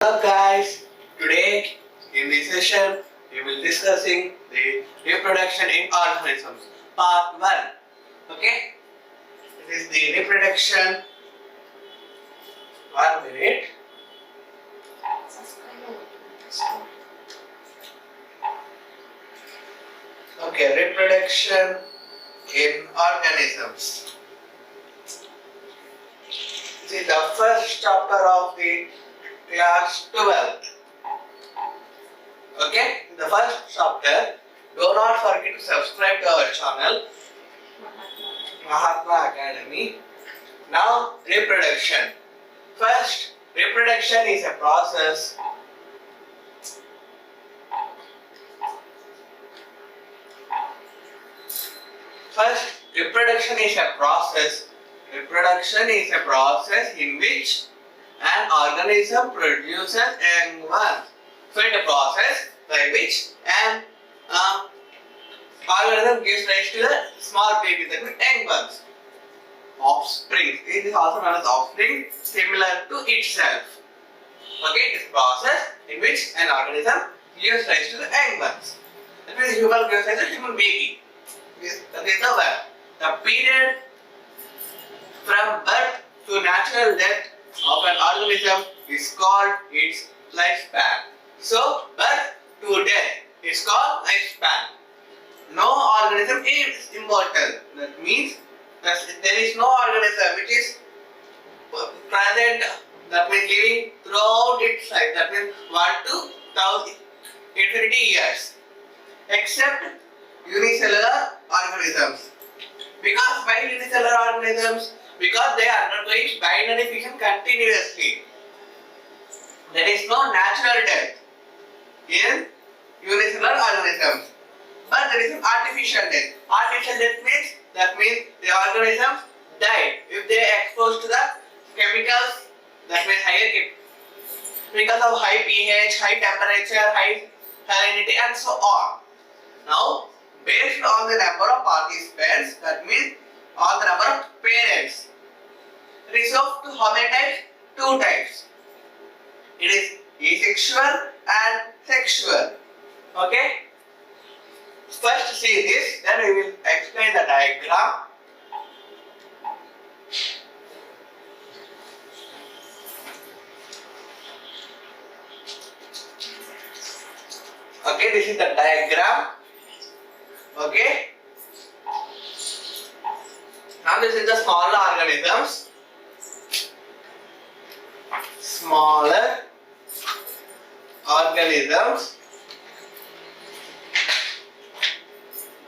Hello guys, today in this session we will discussing the reproduction in organisms part 1. Okay, this is the reproduction. 1 minute. Okay, reproduction in organisms. This is the first chapter of the class 12. Okay, in the first chapter, do not forget to subscribe to our channel Mahatma Academy. Now, reproduction. First, reproduction is a process Reproduction is a process in which an organism produces young ones. So, it's a process by which an organism gives rise to the small babies, that means young ones. Offspring. It is also known as offspring, similar to itself. Okay, it is a process in which an organism gives rise to the young ones. That means human gives rise to a human baby. That is the word. The period from birth to natural death of an organism is called its lifespan. So, birth to death is called lifespan. No organism is immortal. That means there is no organism which is present, that means living throughout its life, that means 1 to 1000 infinity years, except unicellular organisms. Because why unicellular organisms? Because they are undergoing binary fission continuously. There is no natural death in unicellular organisms, but there is an artificial death. Artificial death means the organisms die if they are exposed to the chemicals, that means higher because of high pH, high temperature, high salinity, and so on. Now, based on the number of participants, that means on the number of parents, it is of how many types? 2 types. It is asexual and sexual. Okay. First see this, then we will explain the diagram. Okay, this is the diagram. Okay. Now this is the smaller organisms. Smaller organisms.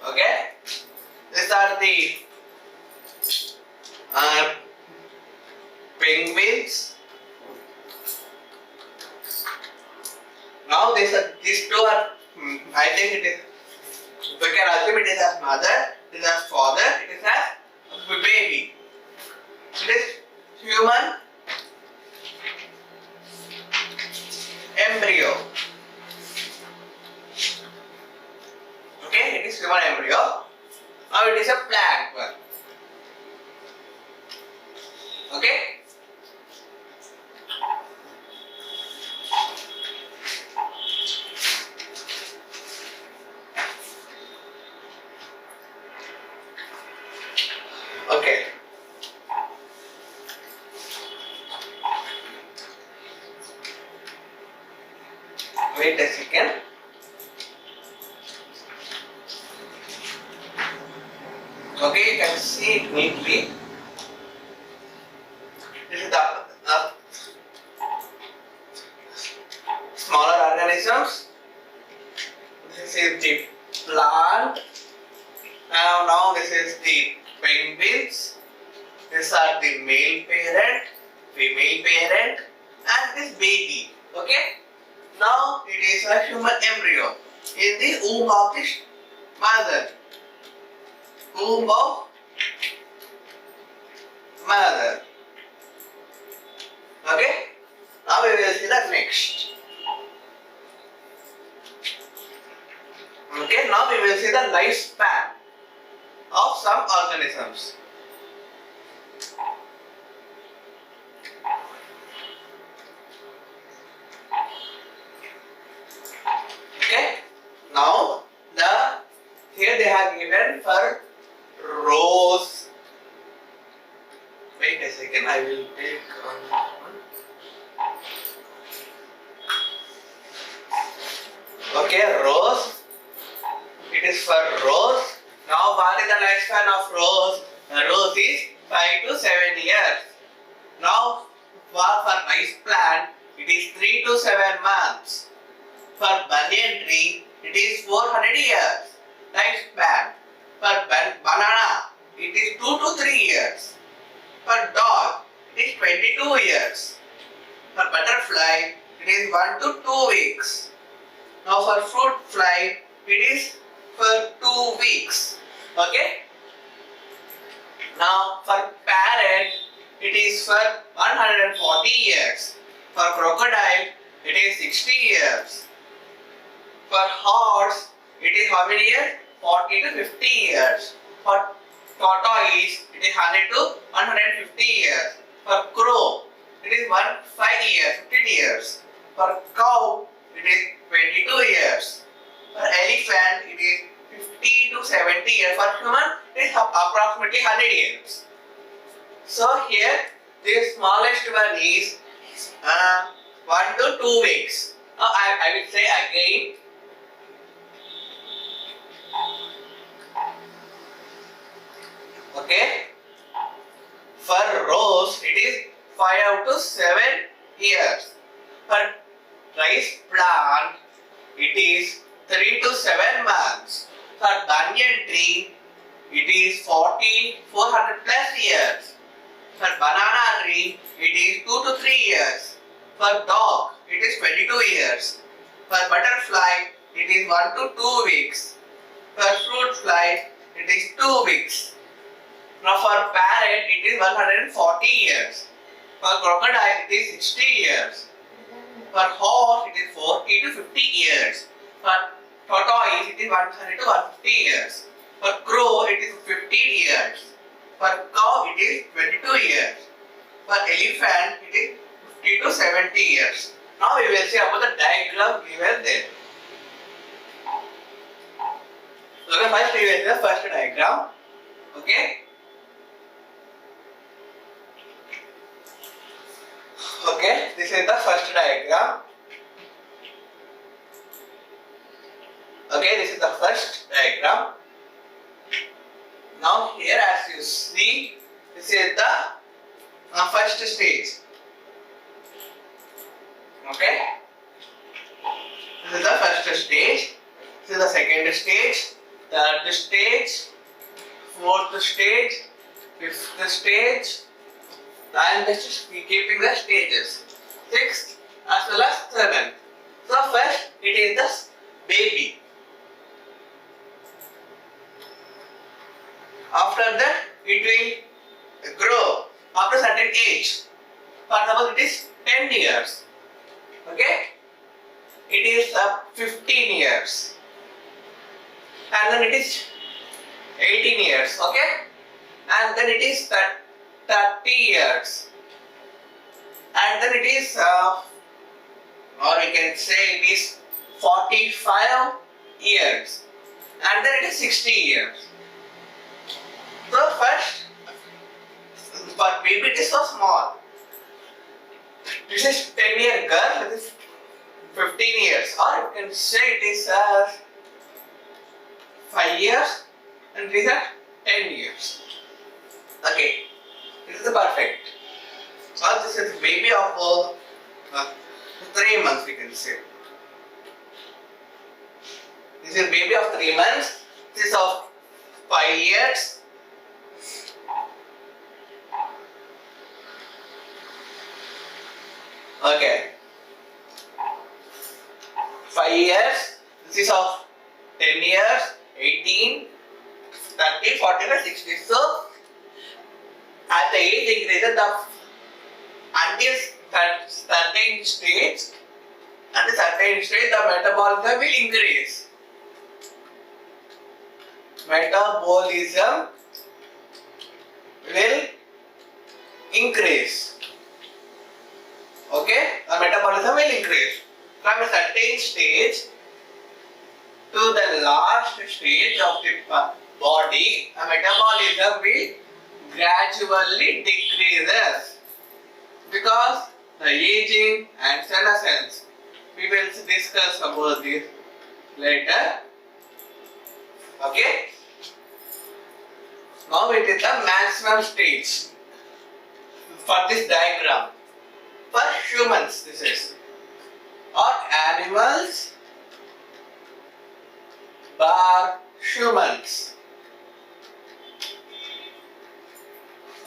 Okay. These are the penguins. Now these 2 are, I think it is, we can assume it is as mother, it is as father, it is as baby. It is human embryo. Okay, it is human embryo. Now it is a plant one. Okay. Okay. Wait a second. Okay, you can see it neatly. This is the smaller organisms. This is the plant. Now this is the penguins. These are the male parent, female parent, and this baby. Okay. Now it is a human embryo in the womb of the mother. Womb of mother. Okay. Now we will see the next. Okay. Now we will see the lifespan of some organisms. given for rows. Wait a second, I will take one. Okay, rows. It is for rows. Now, what is the lifespan of rows? The rows is 5 to 7 years. Now, for rice plant, it is 3 to 7 months. For banyan tree, it is 400 years. Lifespan. For banana, it is 2 to 3 years. For dog, it is 22 years. For butterfly, it is 1 to 2 weeks. Now for fruit fly, it is for 2 weeks. Okay? Now for parrot, it is for 140 years. For crocodile, it is 60 years. For horse, it is how many years? 40 to 50 years. For tortoise, it is 100 to 150 years. For crow, it is 5 years, 15 years. For cow, it is 22 years. For elephant, it is 50 to 70 years. For human, it is approximately 100 years. So here, the smallest one is 1 to 2 weeks. Now I will say again. Okay. For rows, it is 5 to 7 years. For rice plant, it is 3 to 7 months. For banyan tree, it is 400 plus years. For banana tree, it is 2 to 3 years. For dog, it is 22 years. For butterfly, it is 1 to 2 weeks. For fruit fly, it is 2 weeks. Now for parrot, it is 140 years. For crocodile, it is 60 years. For horse, it is 40 to 50 years. For tortoise, it is 100 to 150 years. For crow, it is 15 years. For cow, it is 22 years. For elephant, it is 50 to 70 years. Now we will see about the diagram given there. So the first we will see the first diagram. Okay. Okay, this is the first diagram. Okay, this is the first diagram. Now here, as you see, this is the first stage. Okay, this is the first stage. This is the second stage, third stage, fourth stage, fifth stage. I am just keeping the stages. Sixth as well as seventh. So first it is the baby. After that it will grow after a certain age. For example, it is 10 years. Okay? It is 15 years. And then it is 18 years. Okay? And then it is 30 years, and then it is or we can say it is 45 years, and then it is 60 years. So first, for baby it is so small. This is 10-year girl, this is 15 years, or you can say it is 5 years, and these are 10 years. Okay. This is the perfect. So this is baby of 3 months, we can say. This is baby of 3 months. This is of 5 years. Okay. 5 years. This is of 10 years, 18, 30, 40, and 60. So at the age increases, until certain stage, the metabolism will increase. Metabolism will increase. Okay, the metabolism will increase from a certain stage to the last stage of the body, a metabolism will gradually decreases because the aging and senescence. We will discuss about this later. Okay. Now it is the maximum stage for this diagram. For humans, this is, or animals bar humans.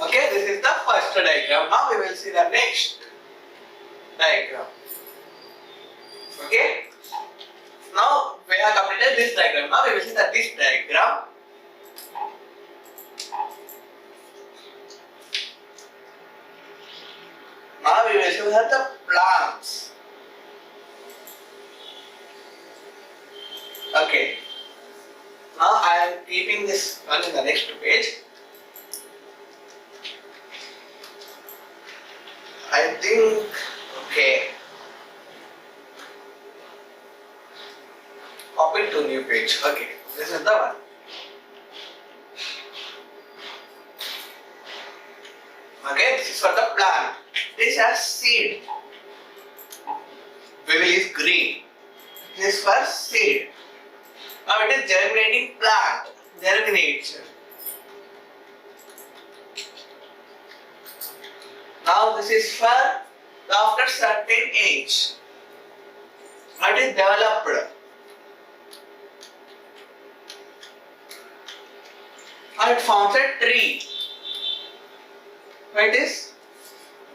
Okay, this is the first diagram. Now we will see the next diagram. Okay. Now we have completed this diagram. Now we will see this diagram. Now we will see the plants. Okay. Now I am keeping this one in the next page. I think, okay. Copy to new page. Okay, this is the one. Okay, this is for the plant. This has seed. Wheel is green. This is for seed. Now it is germinating plant. Germination. Now this is for after certain age. It is developed. Now it forms a tree. It is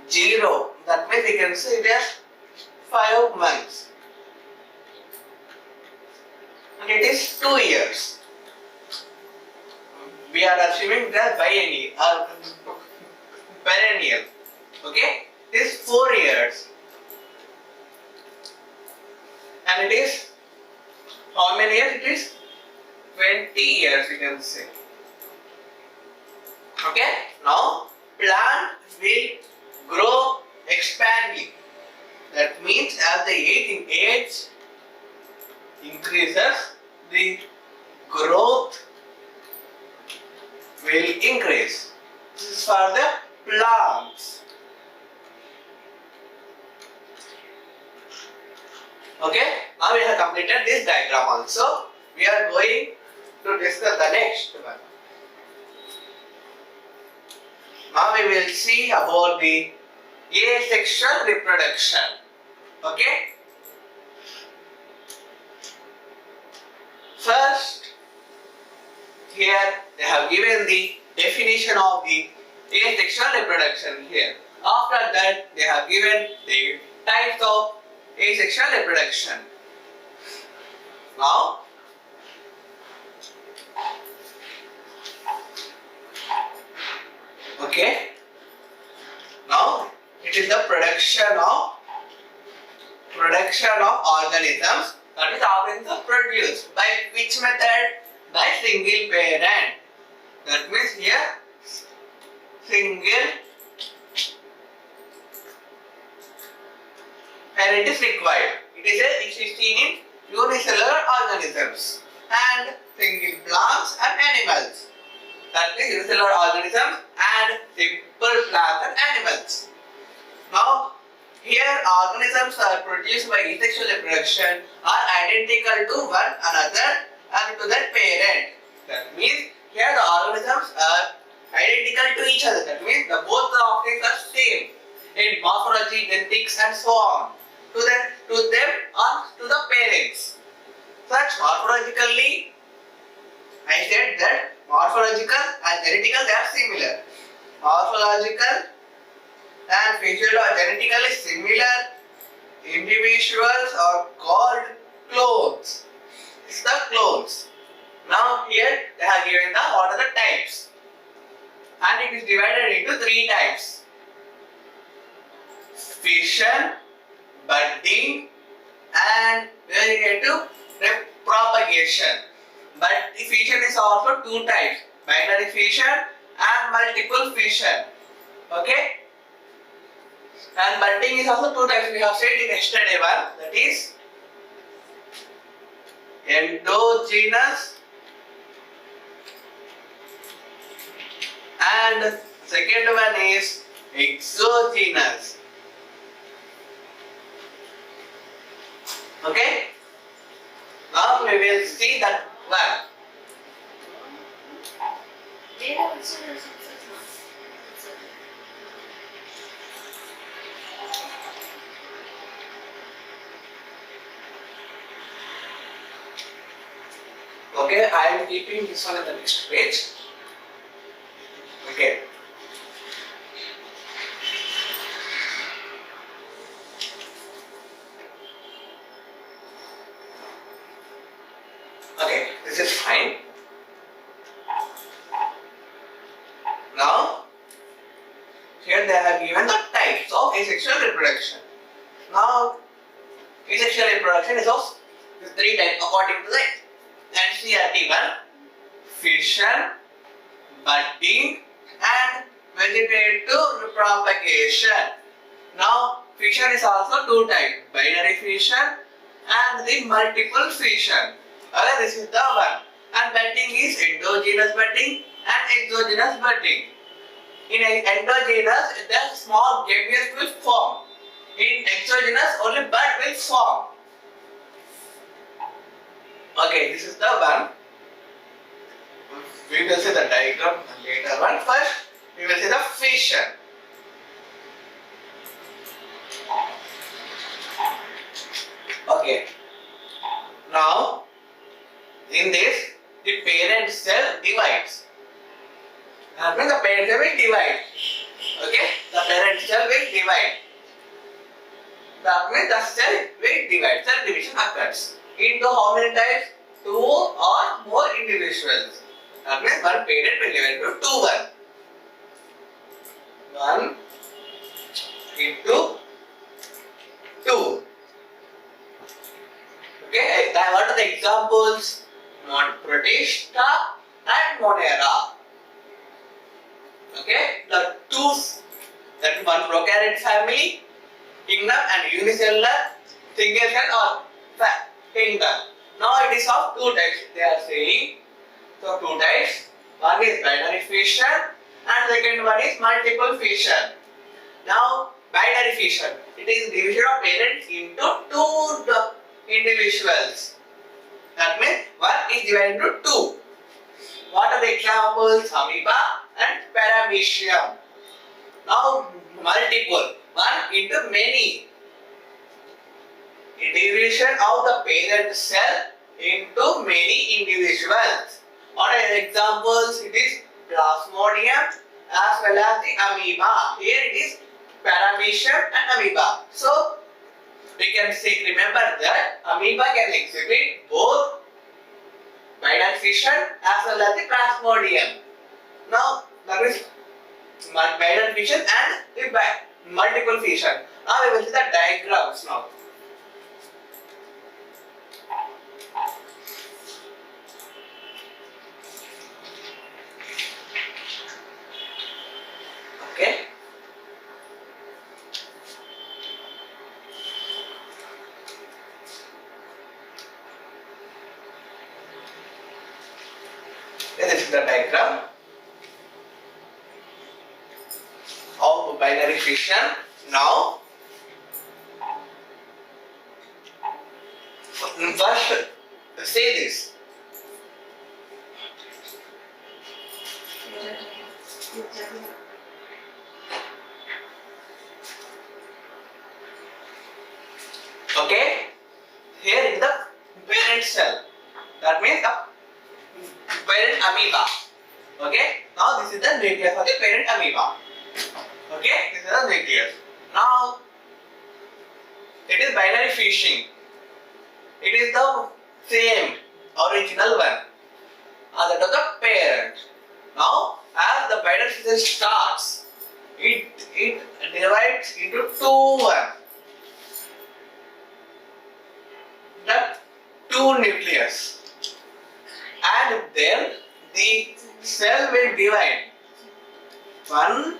0. That means we can say it as 5 months. And it is 2 years. We are assuming that biennial or perennial. Okay, it is 4 years. And it is, how many years? It is 20 years, you can say. Okay, now plant will grow expanding. That means as the age increases, the growth will increase. This is for the plants. Okay, now we have completed this diagram also. We are going to discuss the next one. Now we will see about the asexual reproduction. Okay. First, here they have given the definition of the asexual reproduction here. After that, they have given the types of asexual reproduction. Now, okay. Now it is the production of organisms. That is, organisms are produced by which method? By single parent. That means here single parent is required. It is seen in unicellular organisms and single plants and animals. That means unicellular organisms and simple plants and animals. Now, here organisms are produced by asexual reproduction are identical to one another and to their parent. That means here the organisms are identical to each other. That means both the offerings are same in morphology, genetics and so on. To them and to the parents. Such morphologically, I said that morphological and genetical they are similar. Morphological and genetically similar individuals are called clones. It's the clones. Now here they have given the what are the types, and it is divided into 3 types: fission, budding, and we get to propagation. But the fission is also 2 types: binary fission and multiple fission. Okay. And budding is also 2 types. We have said in yesterday one, that is endogenous and second one is exogenous. Okay, now we will see that one. Okay, I am keeping this one in the next page. Okay. Okay, this is fine. Now, here they have given the types of asexual reproduction. Now, asexual reproduction is of three types according to the NCERT one: fission, budding, and vegetative propagation. Now, fission is also two types: binary fission and the multiple fission. Okay, this is the one. And budding is endogenous budding and exogenous budding. In endogenous, the small gametes will form. In exogenous, only bud will form. Okay, this is the one. We will see the diagram later on. First, we will see the fission. Okay. Now, in this, the parent cell divides. That means the parent cell will divide. Okay? The parent cell will divide. That means the cell will divide. Cell division occurs. Into how many types? 2 or more individuals. That means one parent will divide into 1 into 2. Okay, what are the examples? Protista and Monera. Okay, the two, that is one prokaryote family, kingdom, and unicellular single cell or kingdom. Now it is of two types. They are saying so two types. One is binary fission and second one is multiple fission. Now binary fission, it is division of parents into two individuals. That means one is divided into two. What are the examples? Amoeba and paramecium. Now multiple, one into many. Division of the parent cell into many individuals. What are the examples? It is Plasmodium as well as the amoeba. Here it is paramecium and amoeba. So we can see, remember that amoeba can exhibit both binary fission as well as the Plasmodium. Now that is binary fission and the multiple fission. Now we will see the diagrams now. Okay. This is the diagram of binary fission. Now, first say this. Okay, here is the parent cell. That means the parent amoeba. Okay, now this is the nucleus of the parent amoeba. Okay, this is the nucleus. Now it is binary fishing. It is the same original one as that of the parent. Now, as the binary fission starts, it divides into two two nucleus, and then the cell will divide 1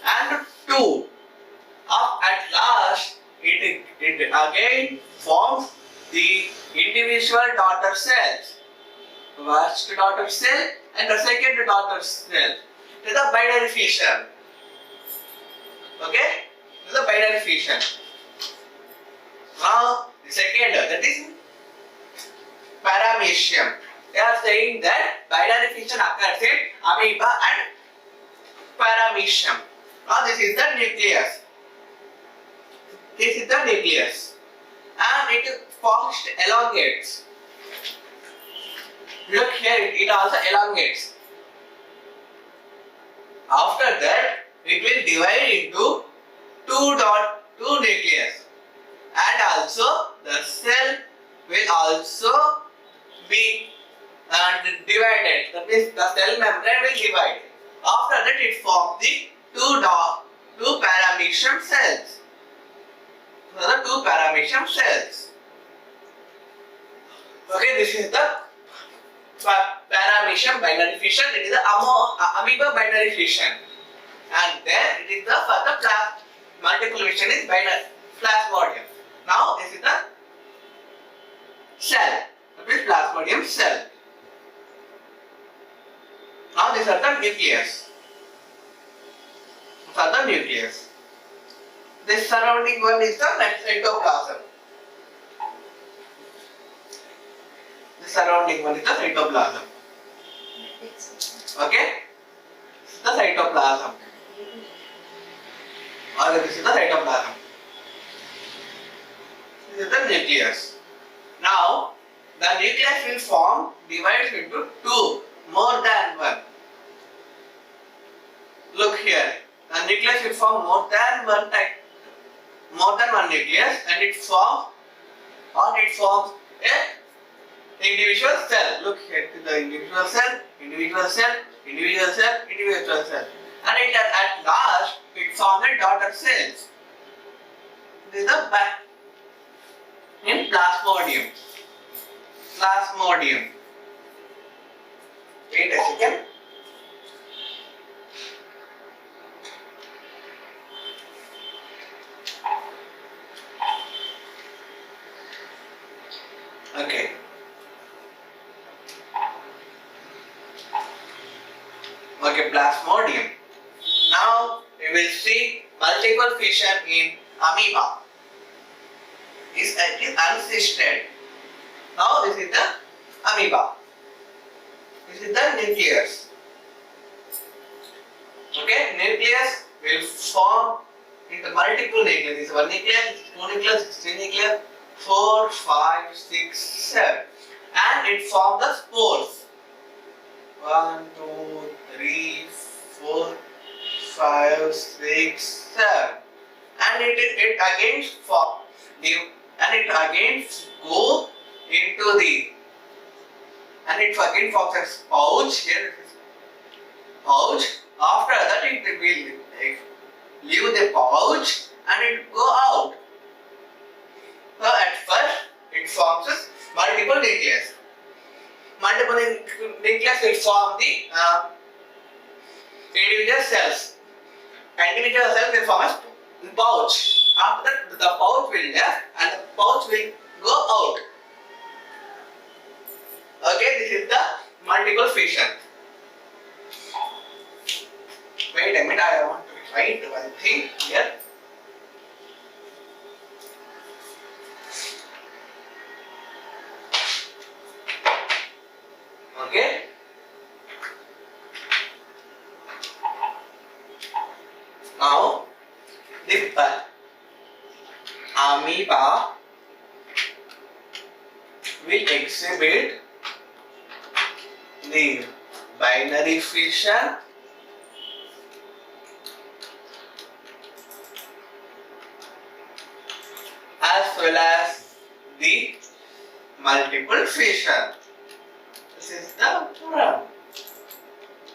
and 2. At last, it again forms the individual daughter cells. First daughter cell and the second daughter cell. to the binary fission. Okay, to the binary fission. Now the second, that is paramecium. They are saying that binary fission occurs in amoeba and paramecium. Now this is the nucleus. This is the nucleus, and it forms elongates. Look here, it also elongates. After that, it will divide into two nucleus, and also the cell will also be divided. That means the cell membrane will divide. After that, it forms the two paramecium cells. So the two paramecium cells. Okay, this is the paramecium binary fission. It is the amoeba binary fission, and then it is the further multiple fission is binary plasmodium. Now this is the cell. That is plasmodium cell. Now these are the nucleus. These are the nucleus. This surrounding one is the cytoplasm. The surrounding one is the cytoplasm. Okay? This is the cytoplasm. Or this is the cytoplasm. This is the nucleus. Now, the nucleus will form, divides into two, more than one. Look here. The nucleus will form more than one nucleus, and it forms a individual cell. Look here to the individual cell, individual cell, individual cell, individual cell, and at last it forms a daughter cells. This is the back in plasmodium. Plasmodium. Wait a second. Okay. Okay, plasmodium. Now we will see multiple fission in amoeba. It is unassisted. Now this is the amoeba. This is the nucleus. Okay, nucleus will form into multiple nucleus. This is one nucleus, two nucleus, three nucleus, 4, 5, 6, 7, and it forms the spores. 1, 2, 3, 4, 5, 6, 7, and it again form and it again go into the and it again forms a pouch. Here it is pouch. After that it will leave the pouch and it go out. So at first it forms multiple nucleus. Multiple nucleus will form the individual cells. Individual cells will form a pouch. After that the pouch will left and the pouch will go out. Okay, this is the multiple fission. Wait a minute, I want to write one thing here. Okay. Now, the amoeba will exhibit the binary fission as well as the multiple fission. This is the problem.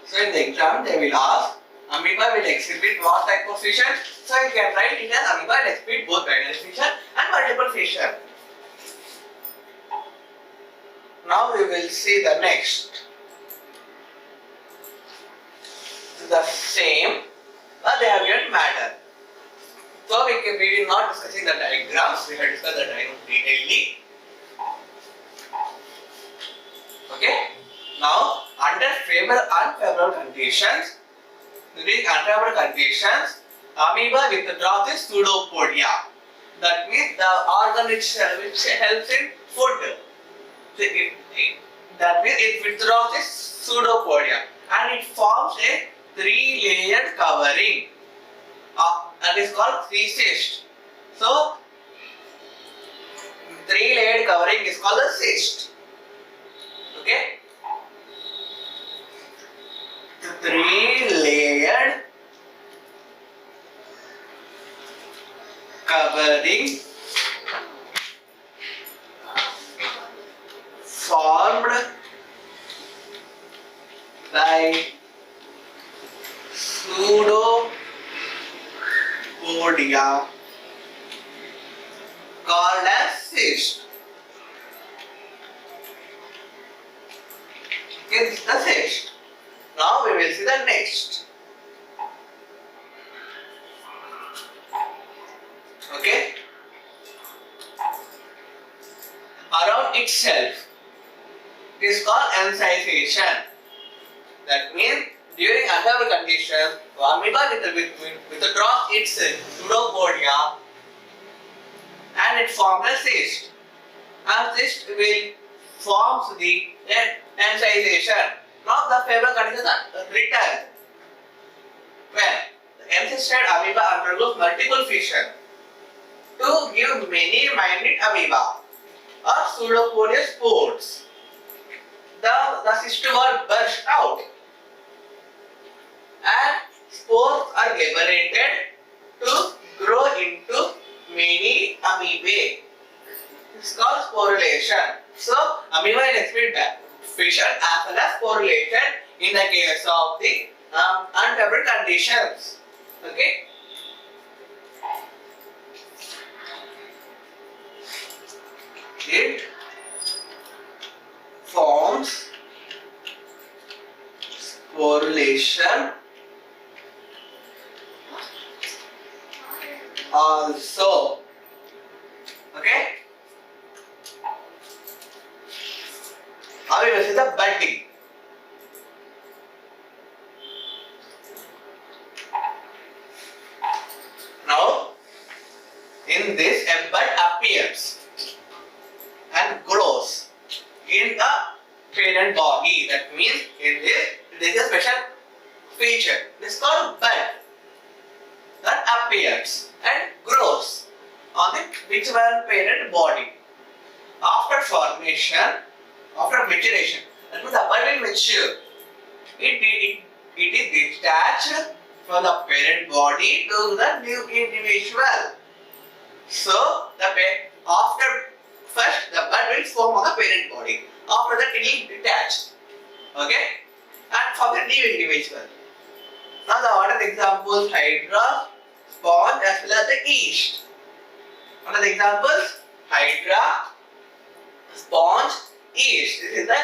So in the exam they will ask amoeba will exhibit what type of fission. So you can write it as amoeba will exhibit both binary fission and multiple fission. Now we will see the next. The same, but they have given matter. So we will not discussing the diagrams. We have discussed the diagram detailedly. Okay. Now under unfavorable conditions, during unfavorable conditions, amoeba withdraws its pseudopodia. That means the organ which helps in food. So that means it withdraws its pseudopodia and it forms a three-layered covering. That is called cyst. So, three-layered covering is called a cyst. Okay? The three-layered covering formed by pseudopodia called as cyst. Okay, this is the cyst. Now we will see the next. Okay? Around itself. It is called ensization. That means during unfavorable conditions, amoeba withdraws its pseudopodia and it forms a cyst. And cyst will form the ensization. Now the favorable conditions are returned. When the encysted amoeba undergoes multiple fission to give many minute amoeba or pseudopodia spores, the cyst will burst out and spores are liberated to grow into many amoebae. It's called sporulation. So, amoeba will experience fission as well as sporulation in the case of the unfavorable conditions. Okay? It forms sporulation also. Okay? Now we will see the budding. Now, in this a bud appears and grows in the parent body. That means in this there is a special feature. This is called bud that appears and grows on the which one parent body. After formation, after maturation, that means the bud will mature. It is detached from the parent body to the new individual. So after first the bud will form on the parent body. After that it will detach. Okay? And from the new individual. Now the what are the examples? Hydra, sponge as well as the yeast. What are the examples? Hydra, sponge, yeast. This is the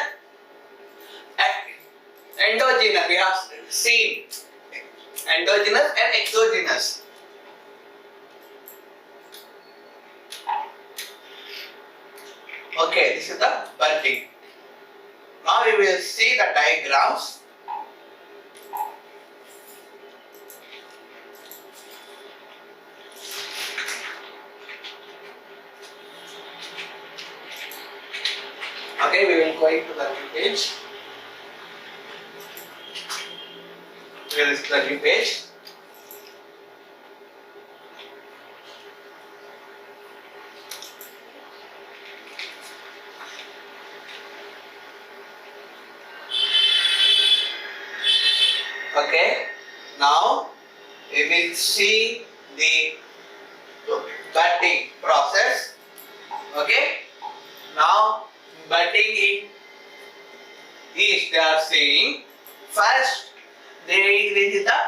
endogenous. We have seen endogenous and exogenous. Okay, this is the budding. Now we will see the diagrams. Okay, we will go into the new page. Here is the new page. Okay, now we will see the budding process. Okay, now budding in yeast they are saying first this is the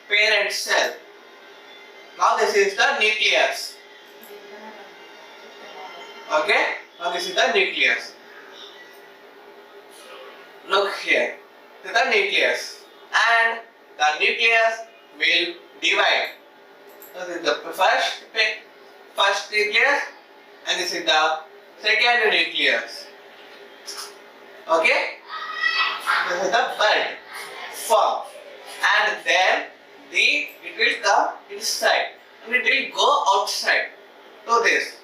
parent cell. Now this is the nucleus. Okay, now this is the nucleus. Look here, this is the nucleus. And the nucleus will divide. So this is the first nucleus and this is the second nucleus. Okay? This is the bud form. And then it will come inside and it will go outside to this,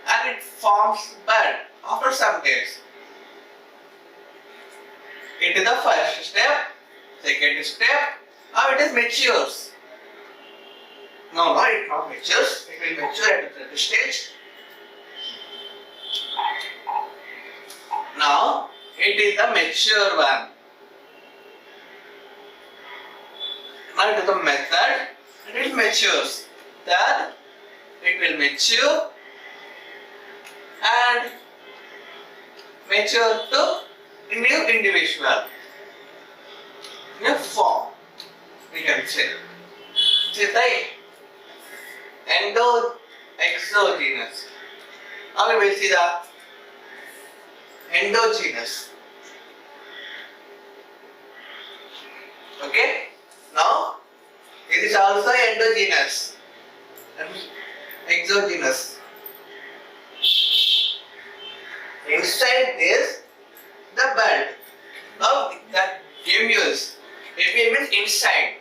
and it forms bud after some days. It is the first step. Second step, now it is matures. No, it not matures. It will mature at the third stage. Now it is the mature one. Now it is the method, and it matures. Then it will mature and mature to a new individual, new form, we can say. This is the exogenous. Now we will see the endogenous. Okay? Now it is also endogenous and exogenous. Inside this, the bud. Now the gammules. Gamule means inside.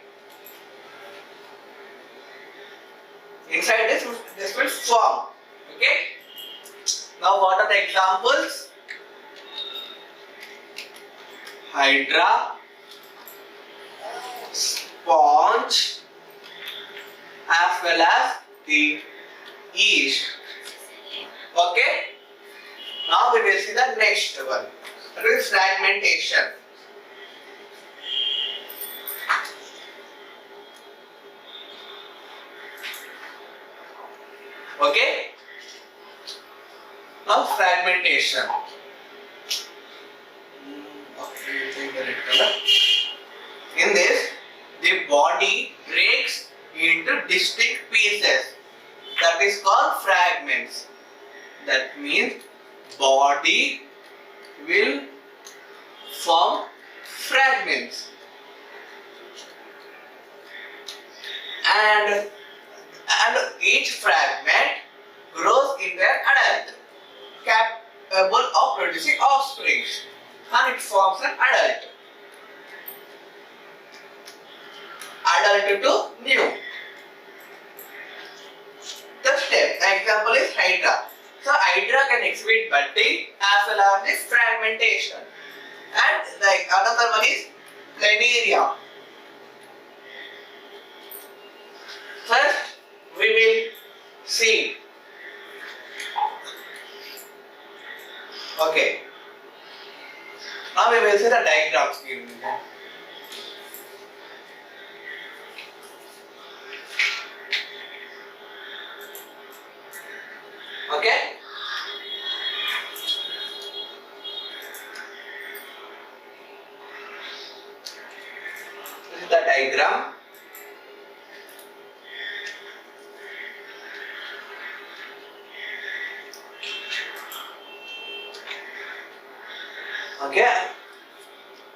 Inside this will form. Okay? Now what are the examples? Hydra, sponge, as well as the yeast. Okay? Now we will see the next one. That is fragmentation. Okay? Now fragmentation. In this, the body breaks into distinct pieces. That is called fragments. That means body will form fragments. And each fragment grows into an adult, capable of producing offspring, and it forms an adult. Adult to new. The step, the example is Hydra. So Hydra can exhibit budding as well as this fragmentation. And another one is Planaria. First, we will see. Okay. Now we will see the diagrams given. Okay. This is the diagram. Okay.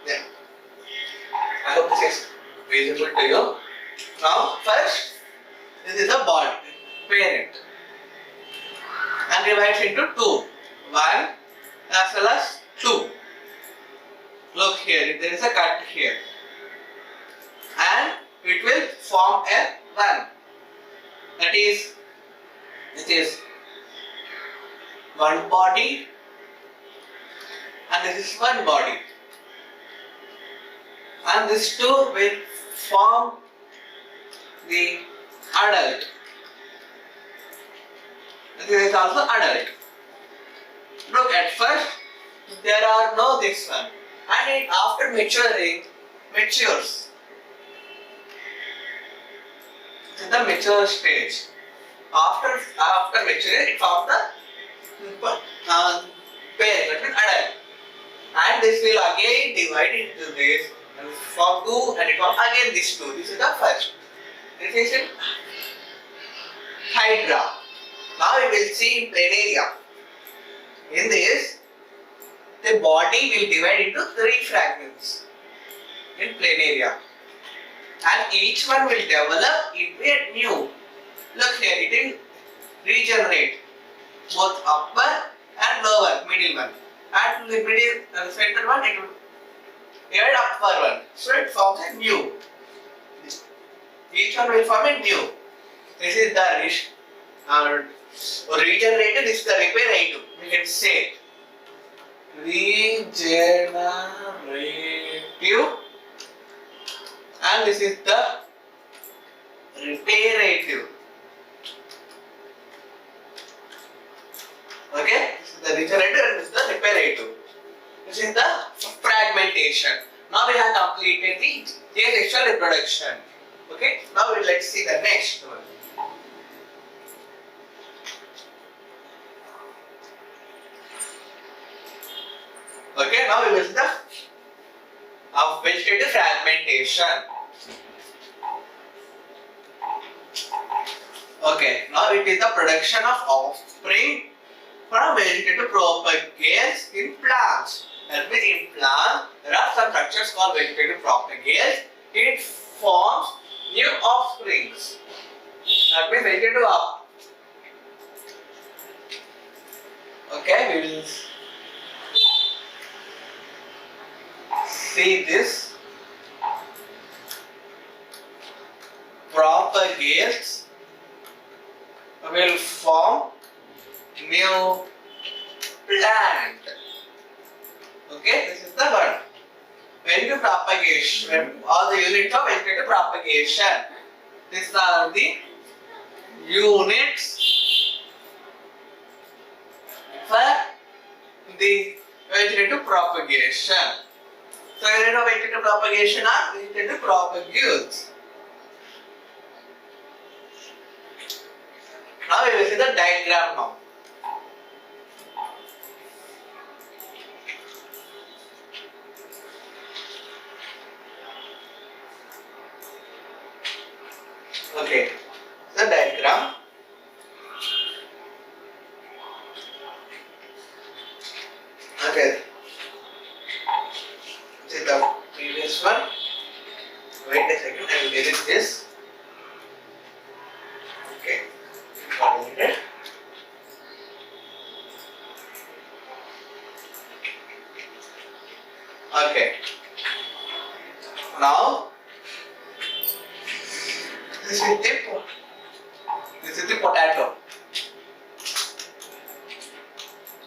Yeah. I hope this is visible to you. Now, first, this is the body, parent, and divides into two. One as well as two. Look here, there is a cut here, and it will form a one. That is, it is one body, and this is one body, and these two will form the adult. This is also adult. Look, at first there are no this one, and it after maturing matures. This is the mature stage. After maturing, it forms the parent, that means adult. And this will again divide into this and form two, and it form again this two. This is the first. This is in Hydra. Now we will see in Planaria. In this, the body will divide into three fragments in Planaria, and each one will develop into a new. Look here, it will regenerate both upper and lower, middle one. And the middle, the center one, it will divide upper one. So it forms a new. Each one will form a new. This is the regenerated. This is the reparative. We can say regenerative, and this is the reparative. Okay, this is the regenerative and this is the reparative. This is the fragmentation. Now we have completed the asexual reproduction. Okay, now let's see the next one. Okay, now we will see the vegetative fragmentation. Okay, now it is the production of offspring from vegetative propagates in plants. That means in plants, there are some structures called vegetative propagates. It forms new offsprings. That means vegetative Okay, we will see this. Propagates will form new plant. Okay, this is the word. Vegetative propagation, all the units of vegetative propagation. These are the units for the vegetative propagation. So, unit of vegetative propagation are vegetative propagules. Now we will see the diagram now. Okay, the diagram. Okay, see the previous one. Wait a second, I will delete this. Okay, got it. Okay, now this is the potato.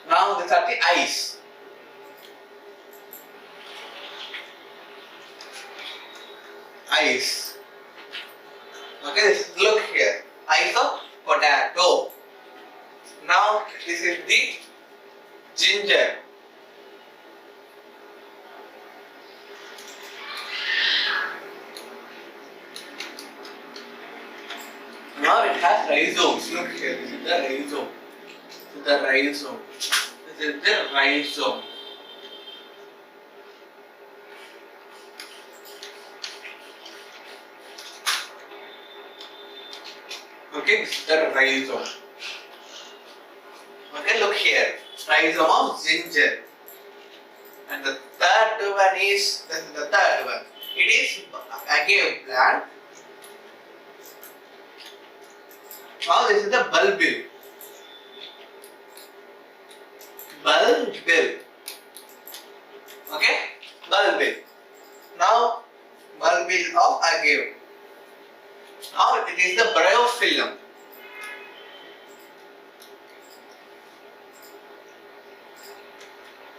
Now these are the eyes. Eyes. Okay, look here. Eyes of potato. Now this is the ginger. Now it has rhizomes. Look here. This is the rhizome. This is the rhizome. This is the rhizome. Okay, this is the rhizome. Okay, look here. Rhizome of ginger. And the third one is, this is the third one. It is agave plant. Now this is the bulbil. Bulbil. Okay, bulbil. Now bulbil of agave. Now it is the bryophyllum.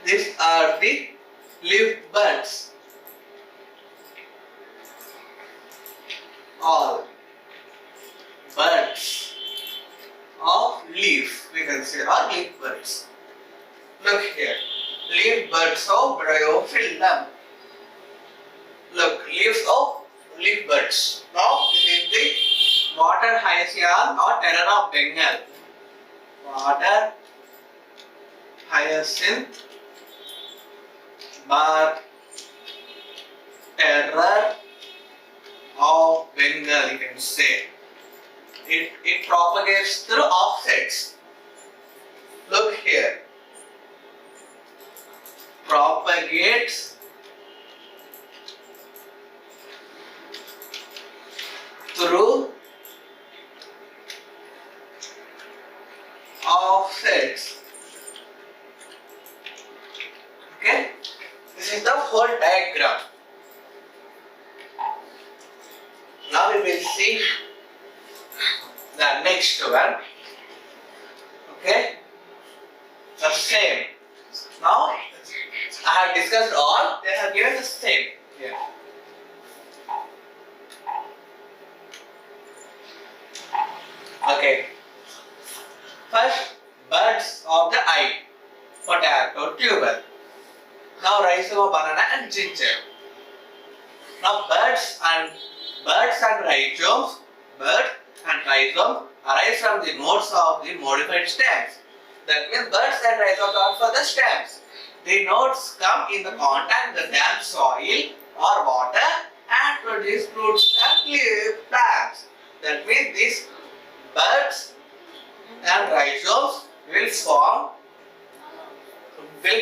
These are the leaf buds. All buds of leaf, we can say, or leaf buds. Look here, leaf buds of bryophyllum. Look, leaves of leaf buds. Now this is the water hyacinth or terror of Bengal. Water hyacinth, but terror of Bengal, you can say. It propagates through offsets. Look here. Propagates through offsets. Okay, this is the whole diagram. Now we we will see the next one. Okay, the same. Now I have discussed all. They have given the same here. Okay. First, buds of the eye, potato, tuber. Now rhizome, banana, and ginger. Now buds and rhizomes, bud and rhizome arise from the nodes of the modified stems. That means buds and rhizomes are for the stems. The nodes come in the contact with the damp soil or water and produce fruits and plants. That means these buds and rhizomes will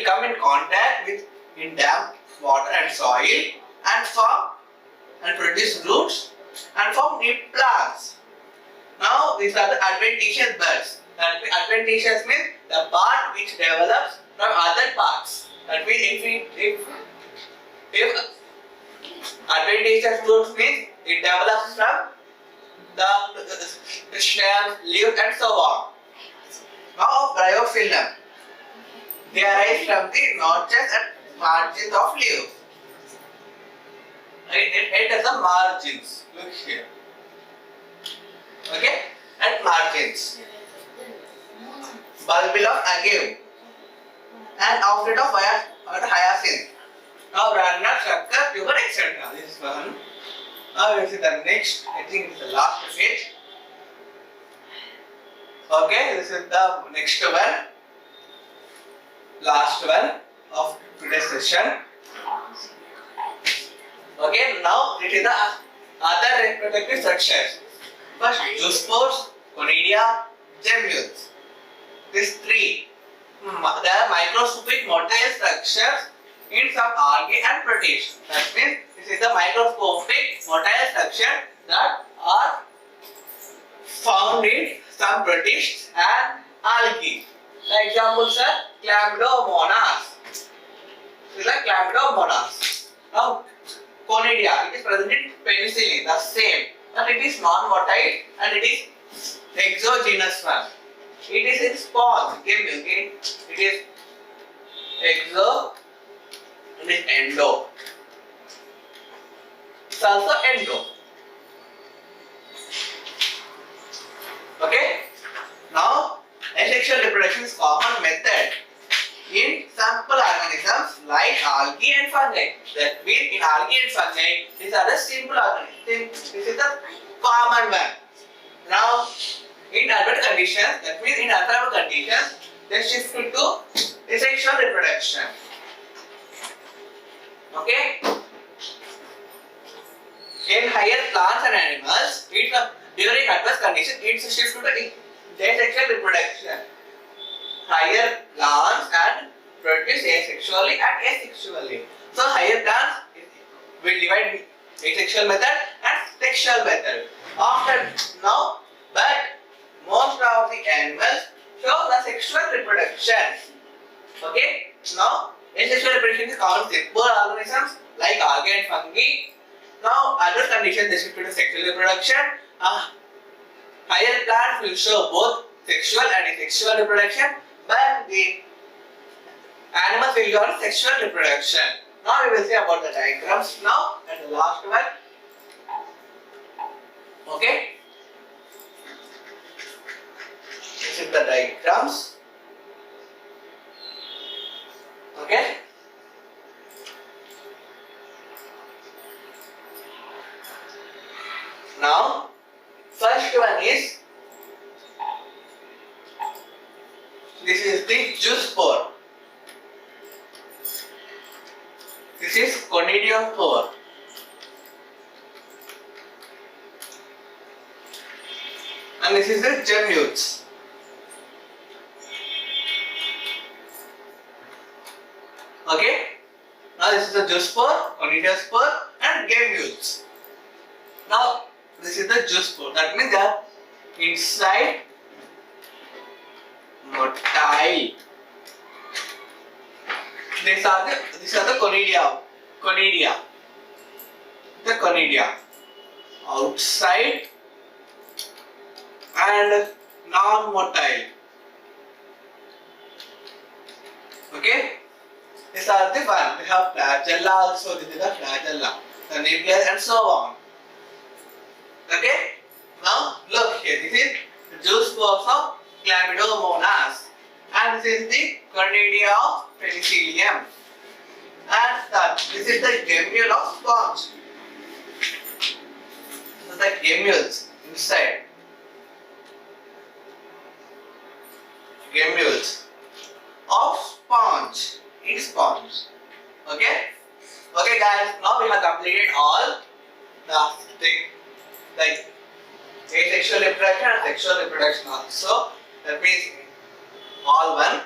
come in contact with in damp water and soil and form and produce roots and form new plants. Now these are the adventitious buds. Adventitious means the part which develops from other parts. That means if adventitious roots means it develops from the stem, leaves and so on. Now bryophyllum. They arise from the notches and margins of leaves. It has the margins. Look here. Okay? And margins. Bulbil of agave. And outlet of hyacinth. Now runner, sucker, tuber, etc. This is one. Now we will see the next. I think it is the last page. Okay, this is the next one. Last one of today's session. Okay, now it is the other reproductive structures. First, zoospores, conidia, gemmules. These three. They are microscopic motile structures in some algae and protists. That means this is the microscopic motile structure that are found in some protists and algae. The examples are Chlamydomonas. These are Chlamydomonas. Now, conidia, it is present in penicillin, the same, but it is non-motile and it is exogenous one. It is in spores. Okay? It is exo and it is endo. It's also endo. Okay? Now, asexual reproduction is common method in simple organisms like algae and fungi. That means in algae and fungi, these are the simple organisms. This is the common one. Now, in adult conditions, that means in anaerobic conditions, they shift to asexual reproduction. Okay? In higher plants and animals, during adverse conditions, it shifts to the asexual reproduction. Higher plants and produce asexually and asexually. So higher plants will divide asexual method and sexual method. After now, but most of the animals show the sexual reproduction. Okay? Now, asexual reproduction is common with simple organisms like algae and fungi. Now, other conditions they shift to sexual reproduction. Higher plants will show both sexual and asexual reproduction, but the animals will show sexual reproduction. Now, we will see about the diagrams now and the last one. Okay? This is the diagrams. Okay? Now, first one is this is the zoospore. This is conidiospore. And this is the gemmules. Okay? Now this is the zoospore, conidiospore and gemmules. Now this is the zoospore. That means they are inside motile. These are the conidia. The conidia. outside and non-motile. Okay, these are the one. We have flagella also. This is the flagella, the nucleus, and so on. Okay. Now look here. This is the juice box of Chlamydomonas, and this is the cornelia of Penicillium, and this is the gemule of sponge. This is the gemmules inside. Gemmules of sponge. It's sponge. Okay? Okay guys, now we have completed all the thing like asexual reproduction and sexual reproduction also. That means all one.